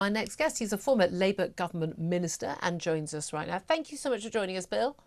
My next guest, he's a former Labour government minister and joins us right now. Thank you so much for joining us, Bill.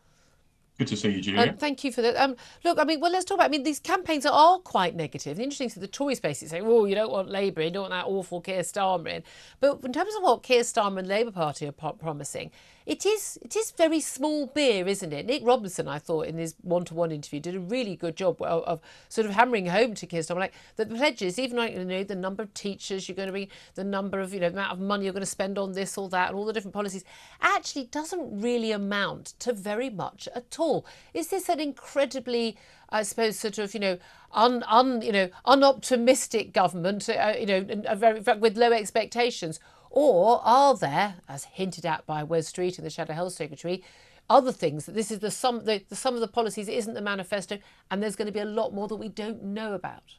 Good to see you, Julia. Thank you for that. Look, let's talk about. These campaigns are quite negative. The interesting thing, the Tories basically say, "Oh, you don't want Labour in, you don't want that awful Keir Starmer in." But in terms of what Keir Starmer and Labour Party are promising, it is very small beer, isn't it? Nick Robinson, I thought, in his one-to-one interview, did a really good job of sort of hammering home to Keir Starmer, like the pledges, even like the number of teachers you're going to be, the number of the amount of money you're going to spend on this or that, and all the different policies, actually doesn't really amount to very much at all. Is this an incredibly, I suppose, sort of unoptimistic government, with low expectations? Or are there, as hinted at by Wes Street and the Shadow Health Secretary, other things that this is the sum of the policies, it isn't the manifesto, and there's going to be a lot more that we don't know about?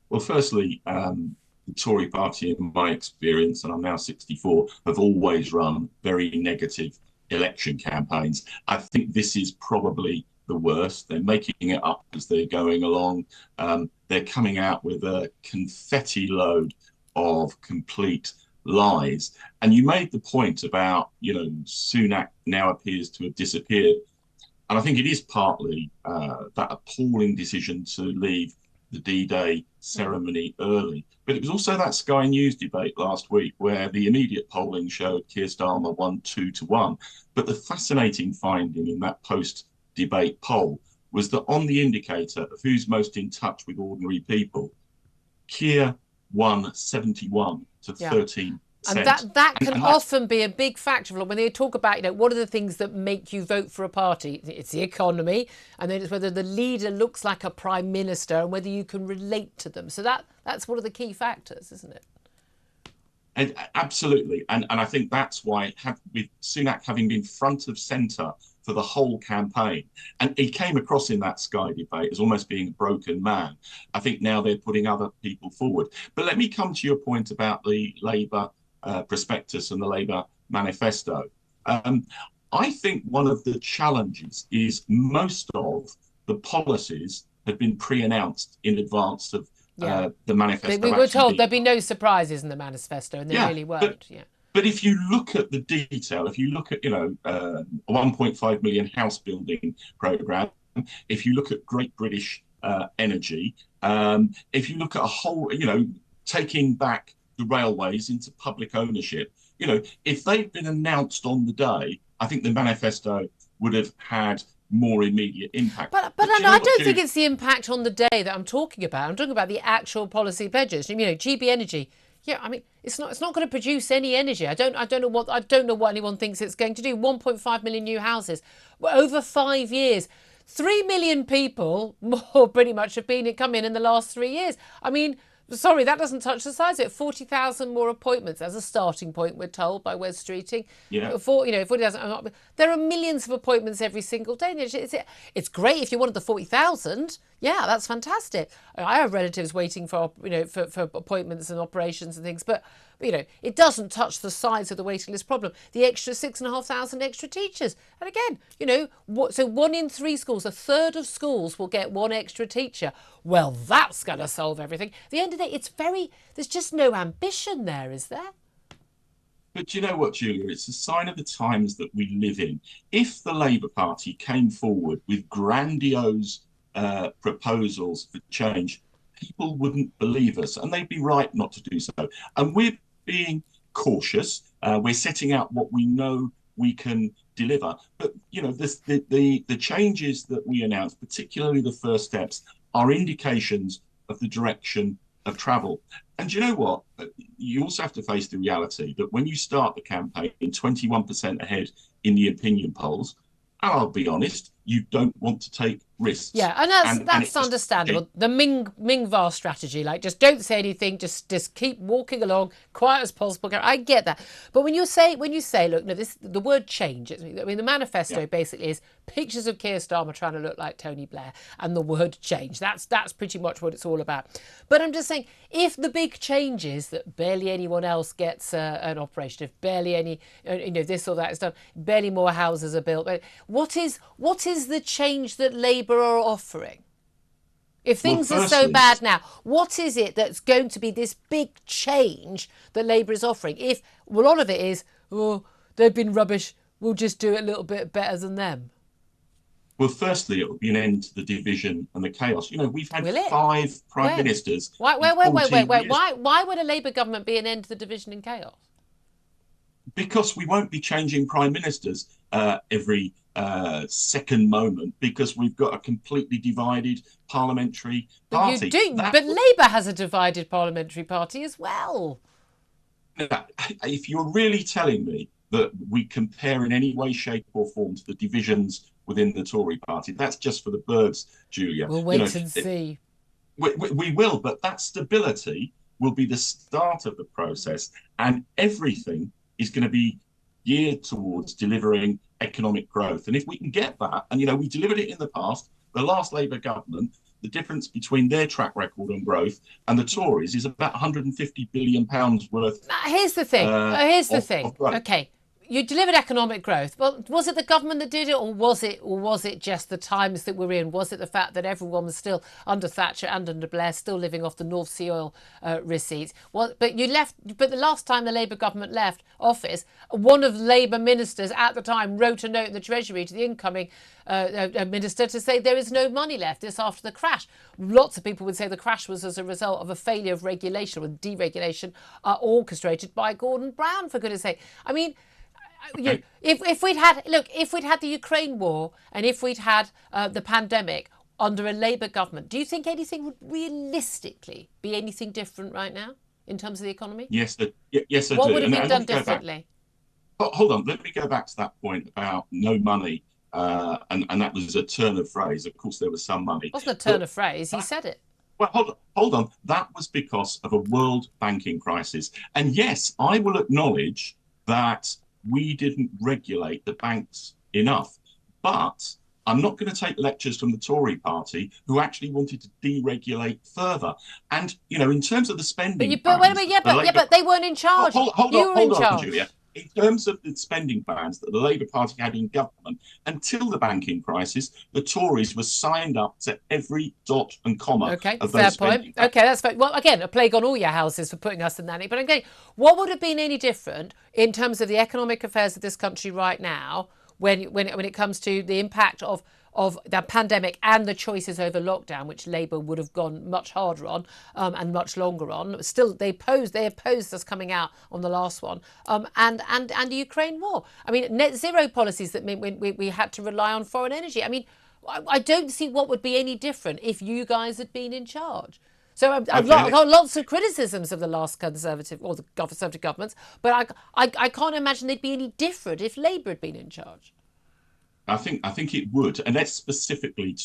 Well, firstly, the Tory party, in my experience, and I'm now 64, have always run very negative election campaigns. I think this is probably the worst. They're making it up as they're going along. They're coming out with a confetti load of complete lies. And you made the point about, Sunak now appears to have disappeared. And I think it is partly that appalling decision to leave the D-Day ceremony early. But it was also that Sky News debate last week where the immediate polling showed Keir Starmer won 2-1. But the fascinating finding in that post-debate poll was that on the indicator of who's most in touch with ordinary people, Keir won 71 to 13%. And that can And often be a big factor when they talk about, what are the things that make you vote for a party? It's the economy, and then it's whether the leader looks like a prime minister and whether you can relate to them. So that's one of the key factors, isn't it? And absolutely. And I think that's why, with Sunak having been front of centre for the whole campaign, and he came across in that Sky debate as almost being a broken man. I think now they're putting other people forward. But let me come to your point about the Labour prospectus and the Labour manifesto. I think one of the challenges is most of the policies have been pre-announced in advance of the manifesto. We were told there'd be no surprises in the manifesto, and there really weren't. But if you look at the detail, if you look at, a 1.5 million house building programme, if you look at Great British Energy, if you look at a whole, taking back the railways into public ownership, if they'd been announced on the day, I think the manifesto would have had more immediate impact. But I don't think it's the impact on the day that I'm talking about. I'm talking about the actual policy pledges. GB Energy. Yeah, it's not going to produce any energy. I don't know what anyone thinks it's going to do. 1.5 million new houses over 5 years. 3 million people more pretty much have come in the last 3 years. Sorry, that doesn't touch the size of it. 40,000 more appointments as a starting point, we're told by Wes Streeting. Yeah. 40,000. There are millions of appointments every single day. It's great if you wanted the 40,000. Yeah, that's fantastic. I have relatives waiting for for appointments and operations and things, but it doesn't touch the size of the waiting list problem. The extra 6,500 extra teachers, and again, so 1 in 3 schools, a third of schools will get 1 extra teacher. Well, that's going to solve everything. At the end of the day, there's just no ambition there, is there? But you know what, Julia? It's a sign of the times that we live in. If the Labour Party came forward with grandiose proposals for change, people wouldn't believe us, and they'd be right not to do so. And we're being cautious. We're setting out what we know we can deliver. But the changes that we announced, particularly the first steps, are indications of the direction of travel. And you know what? You also have to face the reality that when you start the campaign 21% ahead in the opinion polls, and I'll be honest, you don't want to take risks. Yeah, and that's understandable. The Ming VAR strategy, like just don't say anything, just keep walking along, quiet as possible. I get that, but when you say, look, no, the word change. The manifesto basically is pictures of Keir Starmer trying to look like Tony Blair, and the word change. That's pretty much what it's all about. But I'm just saying, if the big change is that barely anyone else gets an operation, if barely any, this or that is done, barely more houses are built, what is the change that Labour are offering? If Well, things are so firstly, bad now, what is it that's going to be this big change that Labour is offering? If a lot of it is, oh, they've been rubbish, we'll just do it a little bit better than them. firstly, it will be an end to the division and the chaos. We've had Will it? 5 prime When? ministers Why, in wait, wait, wait, wait, 14 wait. years Why would a Labour government be an end to the division and chaos? because we won't be changing prime ministers every second moment because we've got a completely divided parliamentary But you party. do. But Labour has a divided parliamentary party as well. If you're really telling me that we compare in any way, shape, or form to the divisions within the Tory party, that's just for the birds, Julia. We'll wait and see. We will, but that stability will be the start of the process, and everything is going to be geared towards delivering economic growth. And if we can get that, and we delivered it in the past, the last Labour government, the difference between their track record on growth and the Tories is about £150 billion worth Now, here's the thing. Here's the thing. of growth. Okay, you delivered economic growth. Well, was it the government that did it, or was it just the times that we're in? Was it the fact that everyone was still under Thatcher and under Blair, still living off the North Sea oil receipts? Well, but you left. But the last time the Labour government left office, one of the Labour ministers at the time wrote a note in the Treasury to the incoming minister to say there is no money left. This after the crash. Lots of people would say the crash was as a result of a failure of regulation or deregulation orchestrated by Gordon Brown. For goodness' sake, I mean. Okay. If we'd had the Ukraine war and if we'd had the pandemic under a Labour government, do you think anything would realistically be anything different right now in terms of the economy? Yes, yes, I What do. would have been done let me go back. differently? Hold on, let me go back to that point about no money, and that was a turn of phrase. Of course, there was some money. It wasn't a turn But of phrase. He that, said it. well, hold on. That was because of a world banking crisis. And yes, I will acknowledge that we didn't regulate the banks enough. But I'm not going to take lectures from the Tory party who actually wanted to deregulate further. And, in terms of the spending But wait a plans, minute, but they weren't in charge. You were in hold on, charge. Julia. In terms of the spending plans that the Labour Party had in government, until the banking crisis, the Tories were signed up to every dot and comma Okay, of fair those point. spending plans. Okay, that's fair. Well, again, a plague on all your houses for putting us in that. But again, what would have been any different in terms of the economic affairs of this country right now when it comes to the impact of the pandemic and the choices over lockdown, which Labour would have gone much harder on and much longer on. Still, they opposed us coming out on the last one, and the Ukraine war. I mean, net zero policies that mean we had to rely on foreign energy. I mean, I don't see what would be any different if you guys had been in charge. So I've got lots of criticisms of the last Conservative or the Conservative governments, but I can't imagine they'd be any different if Labour had been in charge. I think it would, and let's specifically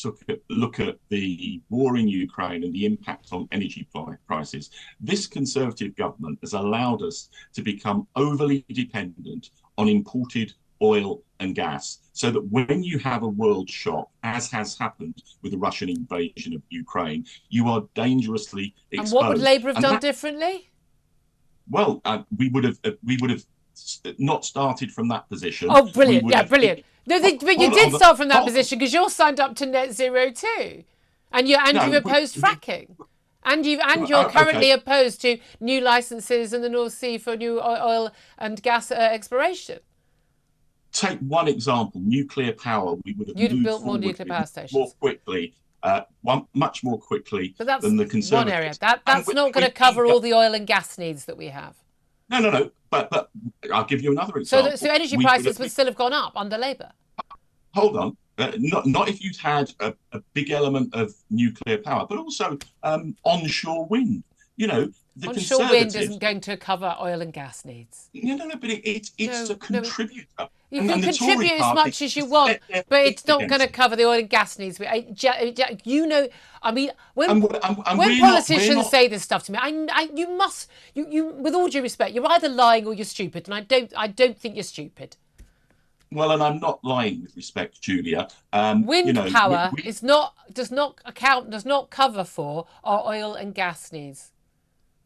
look at the war in Ukraine and the impact on energy prices. This Conservative government has allowed us to become overly dependent on imported oil and gas, so that when you have a world shock, as has happened with the Russian invasion of Ukraine, you are dangerously exposed. And what would Labour have done differently? Well, we would have not started from that position. Oh, brilliant! Yeah, brilliant. No, but you did start from that position because you're signed up to net zero too, and you've opposed fracking, and you're currently opposed to new licences in the North Sea for new oil and gas exploration. Take one example: nuclear power. We would have You'd built more nuclear power stations more quickly, much more quickly than the Conservatives. One area. That's not going to cover all the oil and gas needs that we have. No. But I'll give you another example. So energy prices would still have gone up under Labour. Hold on. Not if you'd had a big element of nuclear power, but also onshore wind. The onshore wind isn't going to cover oil and gas needs. No, but it's a contributor. You can contribute as much as you want, but it's not going to cover the oil and gas needs. I mean, when politicians say this stuff to me, you must, with all due respect, you're either lying or you're stupid, and I don't think you're stupid. Well, and I'm not lying with respect, Julia. Wind power does not cover for our oil and gas needs.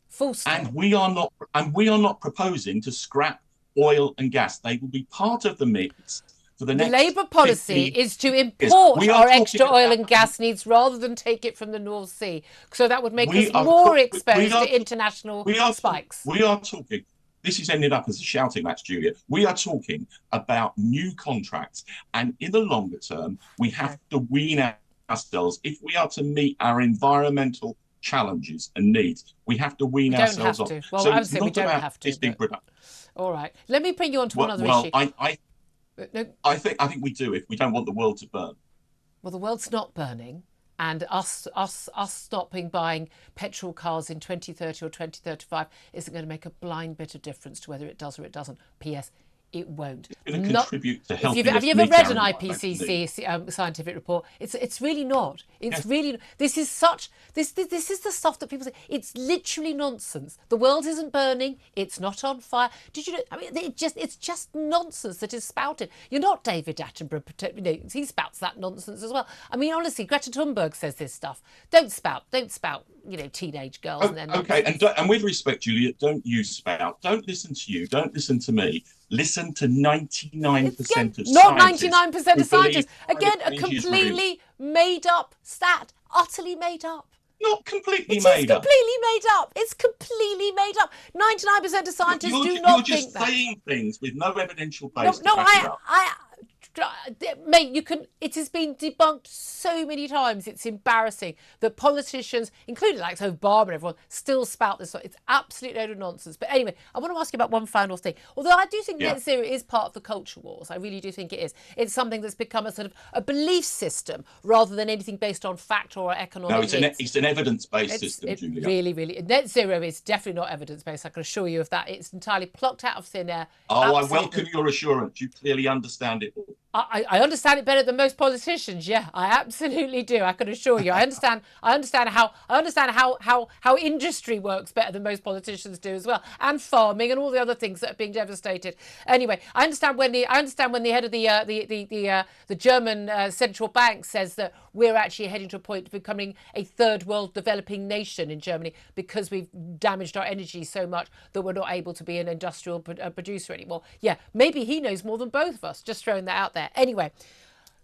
Full stop. And we are not proposing to scrap oil and gas. They will be part of the mix for the The next Labour policy 15 is to years. import We are our talking extra oil about, and gas needs rather than take it from the North Sea. So that would make we us are, more we exposed are, to international we are, spikes. we are talking. This has ended up as a shouting match, Julia. We are talking about new contracts, and in the longer term, we have Okay. to wean ourselves. If we are to meet our environmental challenges and needs, we have to wean We don't ourselves have off. to. Well, So I would it's say we not don't about have to, existing but production. all right. Let me bring you on to one Well, other well, issue. No, I think we do if we don't want the world to burn. well, the world's not burning, and us stopping buying petrol cars in 2030 or 2035 isn't going to make a blind bit of difference to whether it does or it doesn't. P.S. It won't. It's going to Not. contribute to If you've, helping have us you ever meet read our an environmental needs. IPCC scientific report? It's really not. It's Yes. really, this is such, this is the stuff that people say. It's literally nonsense. The world isn't burning. It's not on fire. Did you know? I mean, it's just nonsense that is spouted. You're not David Attenborough. You know, he spouts that nonsense as well. I mean, honestly, Greta Thunberg says this stuff. Don't spout. You know, teenage girls and their Okay, nonsense. and with respect, Juliet, don't you spout. Don't listen to you. Don't listen to me. Listen to 99% of Not scientists 99% who of believe scientists. climate Again, a change is real. completely made up stat. Utterly made up. Not completely It is made up. completely made up. It's completely made up. 99% of scientists do You're not think just that. saying things with no evidential No, base to no, back it up. mate, you can. It has been debunked so many times. It's embarrassing that politicians, including like Obama and everyone, still spout this. It's absolute load of nonsense. But anyway, I want to ask you about one final thing. Although I do think Yeah. net zero is part of the culture wars. I really do think it is. It's something that's become a sort of a belief system rather than anything based on fact or economic No, needs. it's an evidence-based system, It Julia. really, net zero is definitely not evidence based. I can assure you of that. It's entirely plucked out of thin air. Oh, I Absolutely. welcome your assurance. You clearly understand it all. I understand it better than most politicians. Yeah, I absolutely do. I can assure you. I understand how industry works better than most politicians do as well, and farming and all the other things that are being devastated. Anyway, I understand when the head of the German central bank says that we're actually heading to a point of becoming a third world developing nation in Germany because we've damaged our energy so much that we're not able to be an industrial producer anymore. Yeah, maybe he knows more than both of us. Just throwing that out there. Anyway,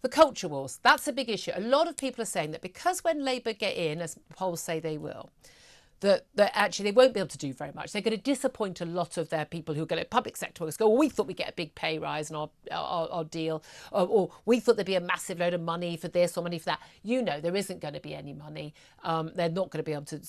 the culture wars, that's a big issue. A lot of people are saying that because when Labour get in, as polls say they will, that actually they won't be able to do very much. They're going to disappoint a lot of their people who go to public sector workers. Go, well, we thought we'd get a big pay rise in our deal, or we thought there'd be a massive load of money for this or money for that. You know, there isn't going to be any money. They're not going to be able to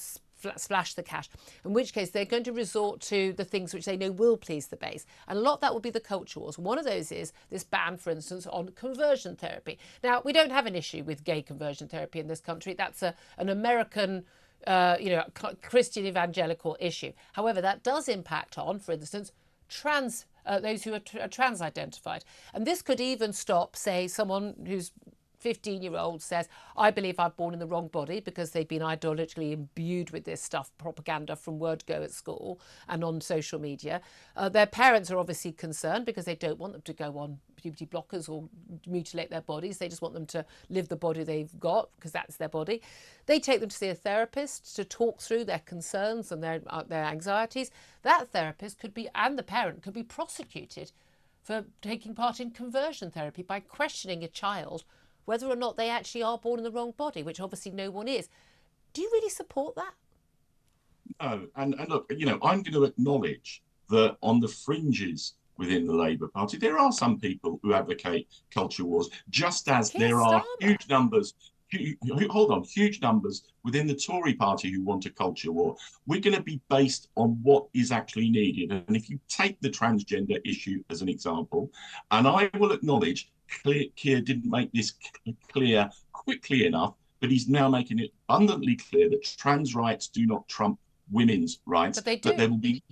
splash the cash, in which case they're going to resort to the things which they know will please the base. And a lot of that will be the culture wars. One of those is this ban, for instance, on conversion therapy. Now, we don't have an issue with gay conversion therapy in this country. That's an American Christian evangelical issue. However, that does impact on, for instance, those who are trans identified. And this could even stop, say, someone who's 15-year-old says, I believe I'm born in the wrong body because they've been ideologically imbued with this stuff, propaganda from word go at school and on social media. Their parents are obviously concerned because they don't want them to go on puberty blockers or mutilate their bodies. They just want them to live the body they've got because that's their body. They take them to see a therapist to talk through their concerns and their anxieties. That therapist and the parent could be prosecuted for taking part in conversion therapy by questioning a child whether or not they actually are born in the wrong body, which obviously no one is. Do you really support that? No, and look, I'm going to acknowledge that on the fringes within the Labour Party, there are some people who advocate culture wars, just as Keir there are Starmer. huge numbers within the Tory party who want a culture war. We're going to be based on what is actually needed. And if you take the transgender issue as an example, and I will acknowledge Keir didn't make this clear quickly enough, but he's now making it abundantly clear that trans rights do not trump women's rights. But they do. That there will be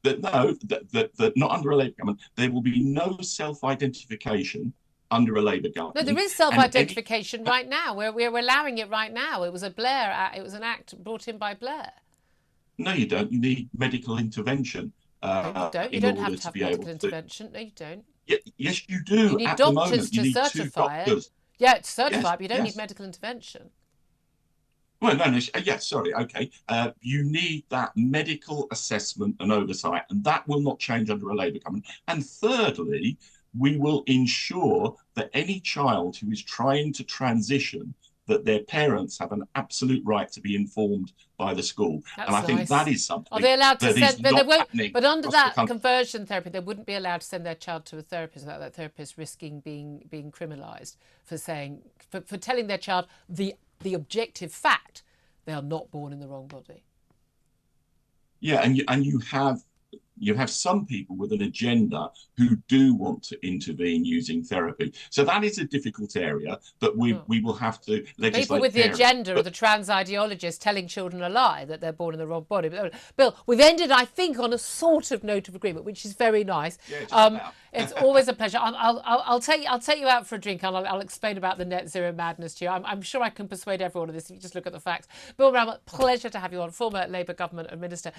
that not under a Labour government, there will be no self-identification under a Labour government. No, there is self-identification right now. We're allowing it right now. It was an act brought in by Blair. No, you don't. You need medical intervention. No, you don't. You don't have to have medical intervention. No, you don't. Yes, you do. You need At doctors the moment, you to need certify two doctors. it. Yeah, it's certified, but you don't need medical intervention. Well, no, yes, sorry, okay. You need that medical assessment and oversight, and that will not change under a Labour government. And thirdly, we will ensure that any child who is trying to transition, that their parents have an absolute right to be informed by the school. And That's I think that nice. is Are something they allowed to that is send? But they not won't. happening But under across the that country. conversion therapy, they wouldn't be allowed to send their child to a therapist without that therapist risking being criminalised for saying for telling their child the objective fact they are not born in the wrong body. Yeah, and you have some people with an agenda who do want to intervene using therapy. So that is a difficult area that Oh. we will have to The people legislate with the fairly. agenda are But the trans ideologists telling children a lie that they're born in the wrong body. But, Bill, we've ended, I think, on a sort of note of agreement, which is very nice. yeah, just about. It's always a pleasure. I'll take you out for a drink and I'll explain about the net zero madness to you. I'm sure I can persuade everyone of this if you just look at the facts. Bill Rammell, pleasure to have you on, former Labour government minister.